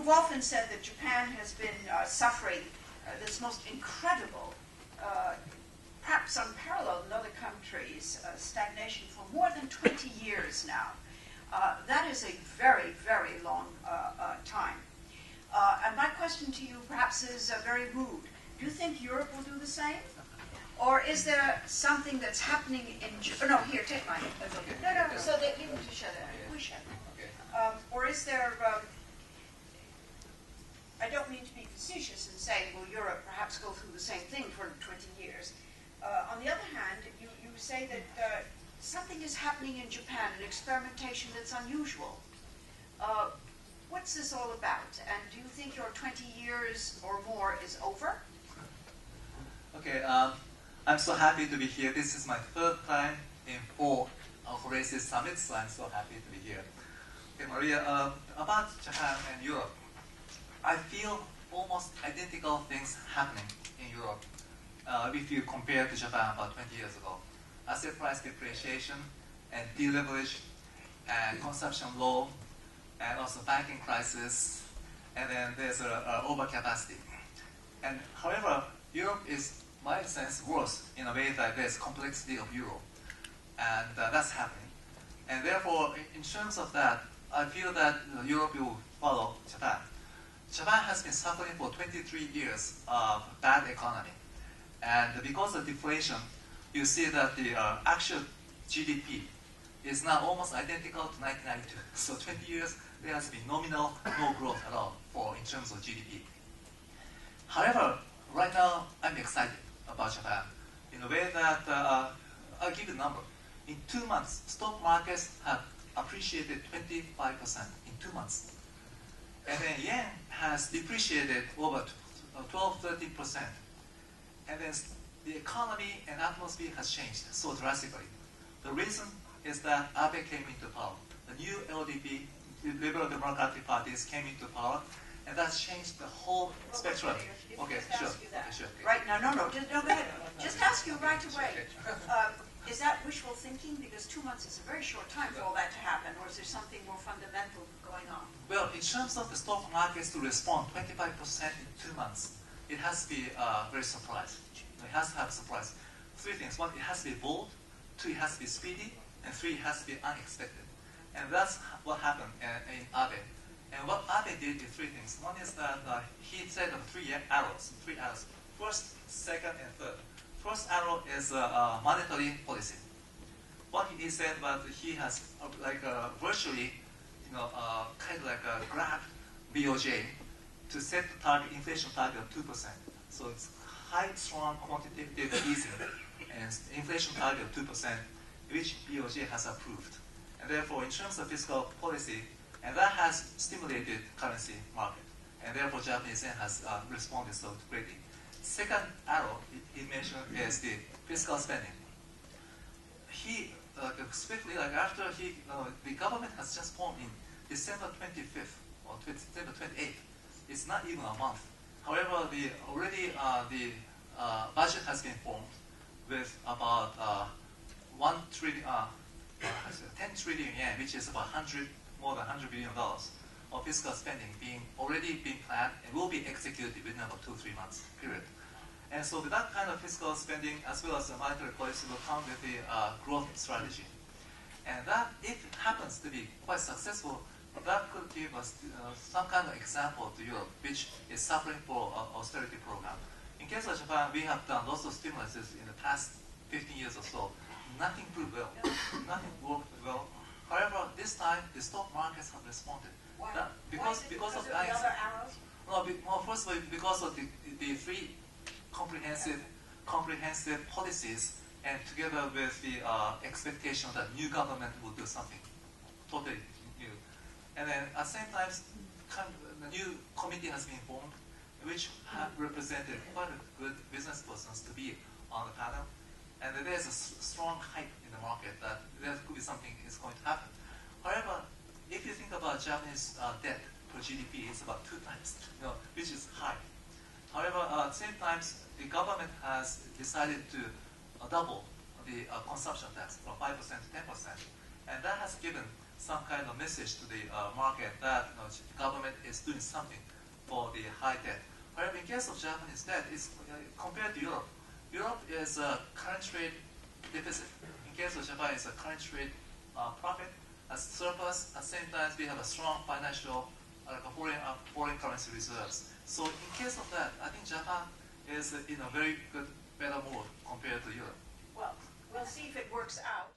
you've often said that Japan has been suffering this most incredible, perhaps unparalleled in other countries, stagnation for more than 20 years now. That is a very, very long time. And my question to you perhaps is very rude. Do you think Europe will do the same? Or is there something that's happening in Japan? No, here, take mine. No, so they leave them to share that. We share. Or is there, I don't mean to be facetious in saying, will Europe perhaps go through the same thing for 20 years? On the other hand, you say that something is happening in Japan, an experimentation that's unusual. What's this all about? And do you think your 20 years or more is over? Okay, I'm so happy to be here. This is my third time in 4 Horasis summits, so I'm so happy to be here. Okay, Maria, about Japan and Europe, I feel almost identical things happening in Europe if you compare to Japan about 20 years ago. Asset price depreciation and deleverage and consumption low and also banking crisis, and then there's overcapacity. And however, Europe is, in my sense, worse in a way that there's complexity of euro, and that's happening. And therefore, in terms of that, I feel that Europe will follow Japan. Japan has been suffering for 23 years of bad economy, and because of deflation, you see that the actual GDP is now almost identical to 1992. So 20 years, there has been nominal no growth at all in terms of GDP. However, right now, I'm excited about Japan in a way that, I'll give you a number. In 2 months, stock markets have appreciated 25% in 2 months. And then yen has depreciated over 12-13%. And then the economy and atmosphere has changed so drastically. The reason is that Abe came into power. The new LDP, the Liberal Democratic Parties, came into power, and that's changed the whole spectrum. Okay, sure. Right now, no, go ahead. Just ask you right away. Is that wishful thinking? Because 2 months is a very short time for all that to happen, or is there something more fundamental going on? Well, in terms of the stock markets to respond 25% in 2 months, it has to be very surprised. It has to have surprise. 3 things. 1, it has to be bold. 2, it has to be speedy. And 3, it has to be unexpected. And that's what happened in Abe. And what Abe did is 3 things. 1 is that he said 3 arrows. 3 arrows. First, second, and third. First arrow is monetary policy. What he said was he has virtually, kind of grabbed BOJ to set the target, inflation target of 2%. So it's high, strong, quantitative easing, and inflation target of 2%, which BOJ has approved. And therefore, in terms of fiscal policy, and that has stimulated currency market. And therefore, Japanese yen has responded so greatly. Second arrow he mentioned is the fiscal spending. He swiftly, after the government has just formed in December 25th or December 28th. It's not even a month. However, the budget has been formed with about 10 trillion yen, which is about more than $100 billion of fiscal spending already being planned and will be executed within about 2-3 months period. And so with that kind of fiscal spending, as well as the monetary policy, will come with the growth strategy. And that, if it happens to be quite successful, that could give us some kind of example to Europe, which is suffering for austerity program. In case of Japan, we have done lots of stimuluses in the past 15 years or so. Nothing proved well. Nothing worked well. However, this time, the stock markets have responded. Why? Because of the other arrows? Well, first of all, because of the 3 comprehensive policies, and together with the expectation that new government will do something totally new. And then at the same time, the new committee has been formed, which have represented quite a good business persons to be on the panel. And there's a strong hype in the market that there could be something is going to happen. However, if you think about Japanese debt per GDP, it's about 2 times, which is high. However, at the same time, the government has decided to double the consumption tax from 5% to 10%. And that has given some kind of message to the market that government is doing something for the high debt. However, in case of Japanese debt, it's compared to Europe. Europe is a current trade deficit. In case of Japan, it's a current trade profit, a surplus. At the same time, we have a strong financial, foreign currency reserves. So in case of that, I think Japan is in a very good, better mood compared to Europe. Well, we'll see if it works out.